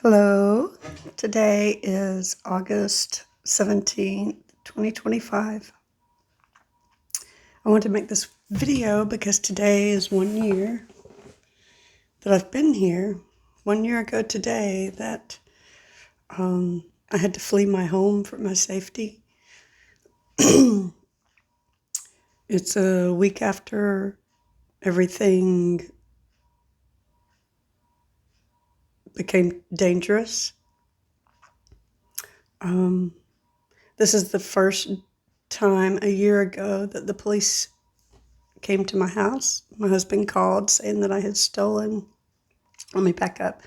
Hello, today is August 17th, 2025. I want to make this video because today is 1 year that I've been here. 1 year ago today that I had to flee my home for my safety. It's a week after everything became dangerous. This is the first time a year ago that the police came to my house. My husband called saying that I had stolen. Let me back up.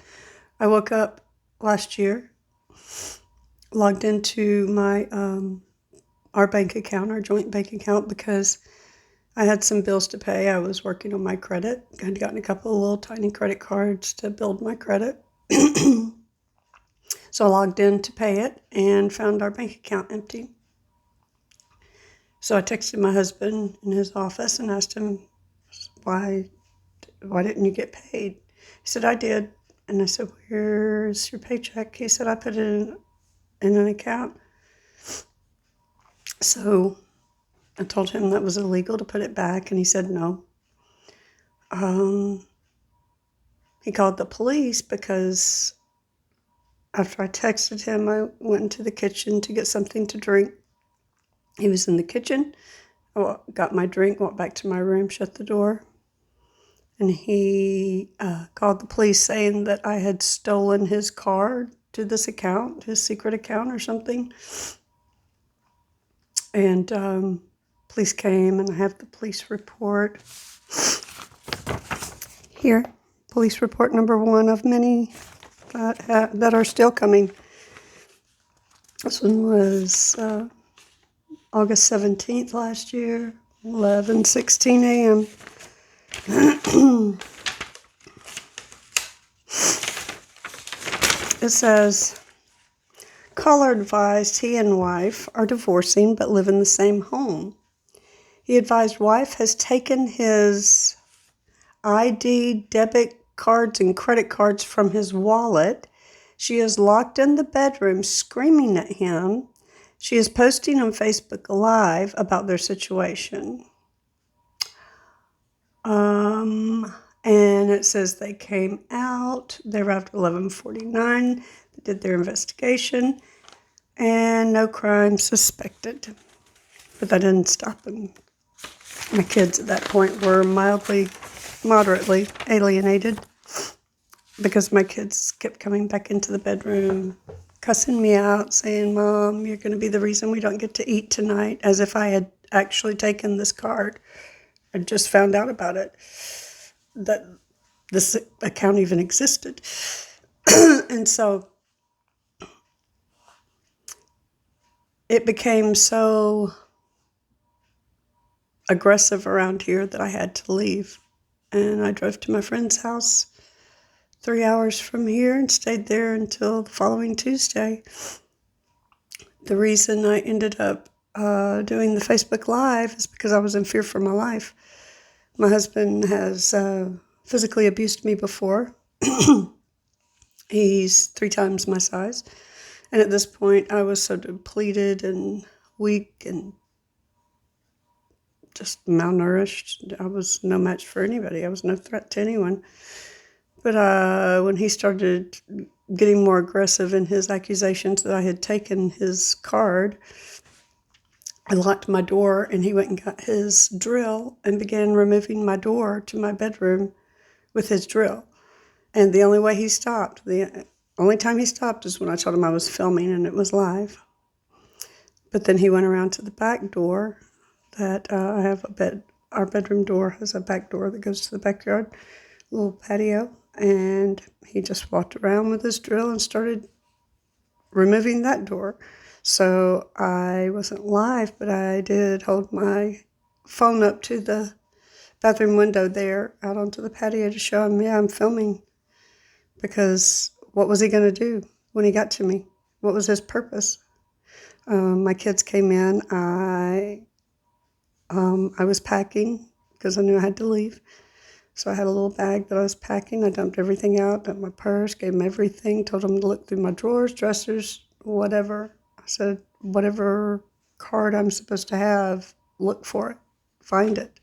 I woke up last year, logged into my our bank account, our joint bank account, because I had some bills to pay. I was working on my credit. I had gotten a couple of little tiny credit cards to build my credit. So I logged in to pay it and found our bank account empty. So I texted my husband in his office and asked him, why didn't you get paid? He said, I did. And I said, where's your paycheck? He said, I put it in an account. So I told him that was illegal to put it back, and he said no. He called the police because after I texted him, I went into the kitchen to get something to drink. He was in the kitchen. I got my drink, walked back to my room, shut the door. And he called the police saying that I had stolen his card to this account, his secret account or something. And police came, and I have the police report here. Police report number 1 of many that are still coming. This one was August 17th last year, 11:16 a.m. It says, caller advised he and wife are divorcing but live in the same home. He advised wife has taken his ID, debit cards, and credit cards from his wallet. She is locked in the bedroom screaming at him. She is posting on Facebook Live about their situation. And it says they came out. They arrived at 11:49. They did their investigation, and no crime suspected. But that didn't stop them. My kids at that point were moderately alienated because my kids kept coming back into the bedroom, cussing me out, saying, Mom, you're going to be the reason we don't get to eat tonight, as if I had actually taken this card. I just found out about it, that this account even existed. And so it became so aggressive around here that I had to leave. And I drove to my friend's house 3 hours from here and stayed there until the following Tuesday. The reason I ended up doing the Facebook Live is because I was in fear for my life. My husband has physically abused me before. He's 3 times my size. And at this point, I was so depleted and weak and just malnourished. I was no match for anybody. I was no threat to anyone. But when he started getting more aggressive in his accusations that I had taken his card, I locked my door, and he went and got his drill and began removing my door to my bedroom with his drill. And the only way he stopped, the only time he stopped is when I told him I was filming and it was live. But then he went around to the back door that I have a bed. Our bedroom door has a back door that goes to the backyard, little patio. And he just walked around with his drill and started removing that door. So I wasn't live, but I did hold my phone up to the bathroom window there out onto the patio to show him, yeah, I'm filming. Because what was he going to do when he got to me? What was his purpose? My kids came in. I was packing because I knew I had to leave. So I had a little bag that I was packing. I dumped everything out, dumped my purse, gave him everything, told him to look through my drawers, dressers, whatever. I said, whatever card I'm supposed to have, look for it, find it.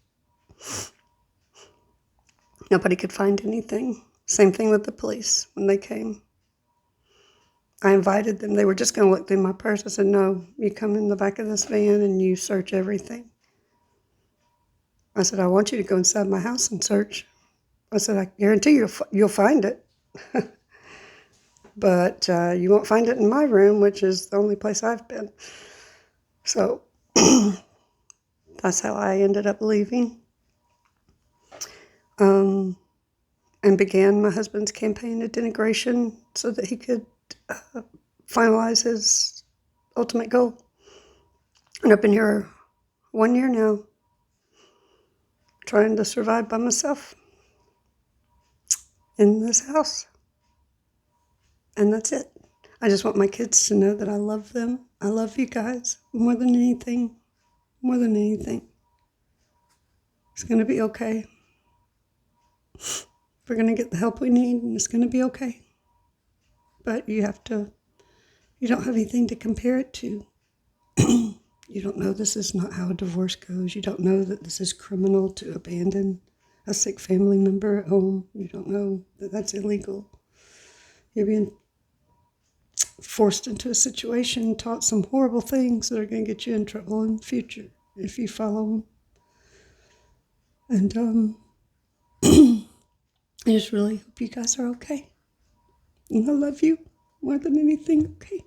Nobody could find anything. Same thing with the police when they came. I invited them. They were just going to look through my purse. I said, no, you come in the back of this van and you search everything. I said, I want you to go inside my house and search. I said, I guarantee you'll find it. But you won't find it in my room, which is the only place I've been. So that's how I ended up leaving. And began my husband's campaign of denigration so that he could finalize his ultimate goal. And I've been here 1 year now, trying to survive by myself in this house. And that's it. I just want my kids to know that I love them. I love you guys more than anything. More than anything. It's going to be okay. We're going to get the help we need, and it's going to be okay. But you don't have anything to compare it to. You don't know this is not how a divorce goes. You don't know that this is criminal to abandon a sick family member at home. You don't know that that's illegal. You're being forced into a situation, taught some horrible things that are going to get you in trouble in the future if you follow them. And I just really hope you guys are okay. And I love you more than anything, okay?